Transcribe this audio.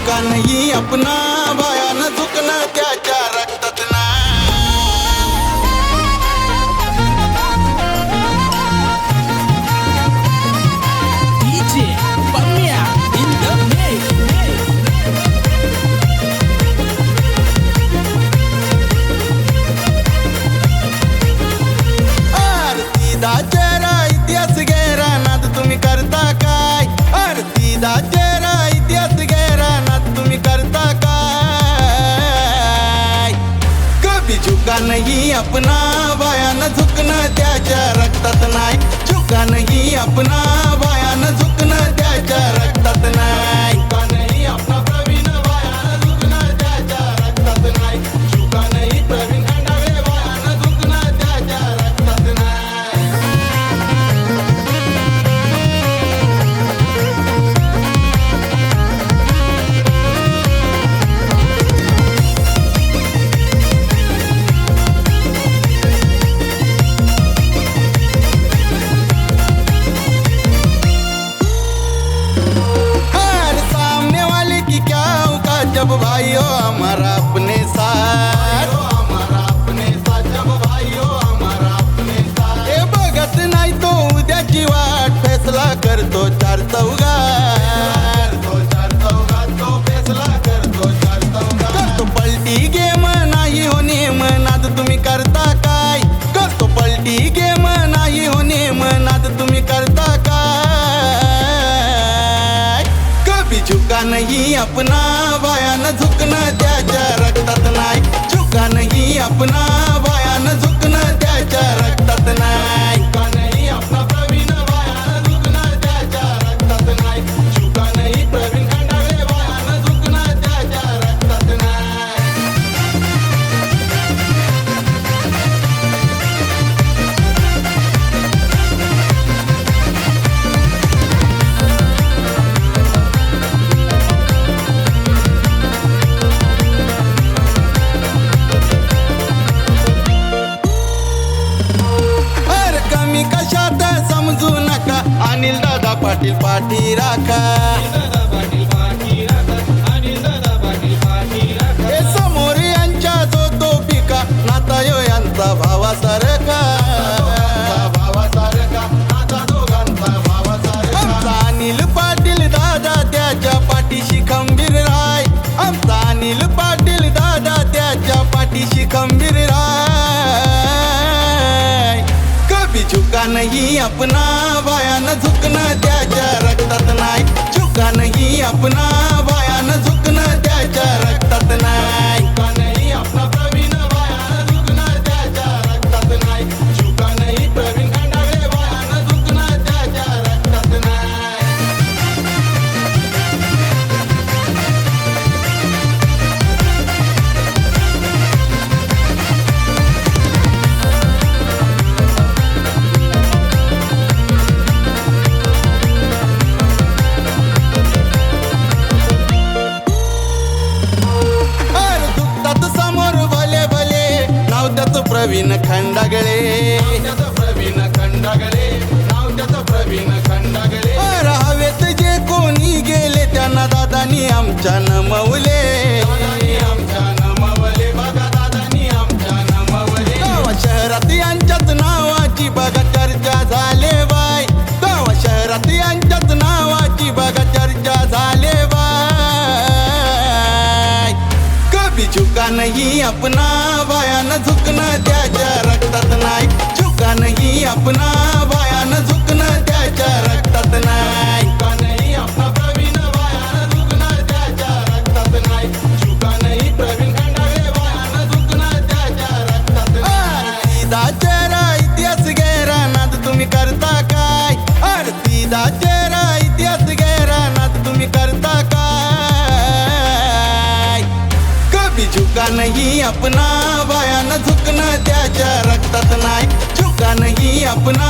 झुका नहीं अपना, भयानं झुकणं त्याच्या रक्तात नाही. DJ Pamia in the mix. सीधा चेहरा इतिहास गैरा नाद तुम्ही करता काय. सीधा चेहरा इतिहास गैरा नाद तुम्ही करता काय. कभी झुका नहीं अपना, भयानं झुकणं त्याच्या रक्तात नाही. झुका नहीं अपना, भयानं झुकणं त्याच्या रक्तात नाही. झुका नहीं अपना प्रवीण, भयानं झुकणं त्याच्या रक्तात नाही. झुका नहीं प्रवीण खंडागळे, भयानं झुकणं त्याच्या रक्तात नाही. सामने वाले की क्या औकात जब भाइयों हमारा अपने साथ. जब भाइयों हमारा अपने साथ. हे बघत नाही तो उद्याची वाट, फैसला करतो चार चौघात. करतो पलटी गेम नाही हो नेम, नाद तुम्ही करता काय. करतो पलटी गेम नाही हो नेम, नाद तुम्ही करता काय. कभी झुका नहीं अपना, भयानं झुकणं त्याच्या रक्तात नाही. झुका नहीं अपना, भयानं झुकणं त्याच्या रक्तात नाही. झुका नहीं अपना प्रवीण, भयानं झुकणं त्याच्या रक्तात नाही. झुका नहीं प्रवीण खंडागळे, भयानं झुकणं त्याच्या रक्तात नाही. कमी कशात समजू नका, अनिल दादा पाटील पाठी राखा. हे समोर यांच्या जो तो पिका, नाता यो यांचा भावासारखा. आमचा अनिल पाटील दादा त्याच्या पाठीशी खंबीर राय. आमचा अनिल पाटील दादा त्याच्या पाठीशी खंबीर राय. कभी झुका नहीं अपना, भयानं झुकणं त्याच्या रक्तात नाही. झुका नहीं अपना, भयानं झुकणं त्याच्या रक्तात नाही. झुका नहीं अपना प्रवीण, भयानं झुकणं त्याच्या रक्तात नाही. झुका नहीं प्रवीण खंडागळे, भयानं झुकणं त्याच्या रक्तात नाही. प्रवीण खंडागळे, हवेत जे कोणी गेले त्यांना दादानी आमच्या नमवले. गावा शहरात यांच्याच नावाची बघा चर्चा झाले बाय. गावा शहरात यांच्याच नावाची बघा चर्चा झाले बाय. कभी झुका नहीं अपना, भयानं झुकणं त्याच्या रक्तात नाही. झुका नहीं अपना, भयानं झुकणं त्याच्या रक्तात नाही. झुका नहीं अपना प्रवीण, भयानं झुकणं त्याच्या रक्तात नाही. झुका नहीं प्रवीण खंडागळे, भयानं झुकणं त्याच्या रक्तात नाही. सीधा चेहरा इतिहास गैरा नाद तुम्ही करता काय. सीधा चेहरा इतिहास गैरा नाद तुम्ही करता काय. कभी झुका नहीं अपना, भयानं झुकणं त्याच्या रक्तात नाही. झुका नहीं अपना.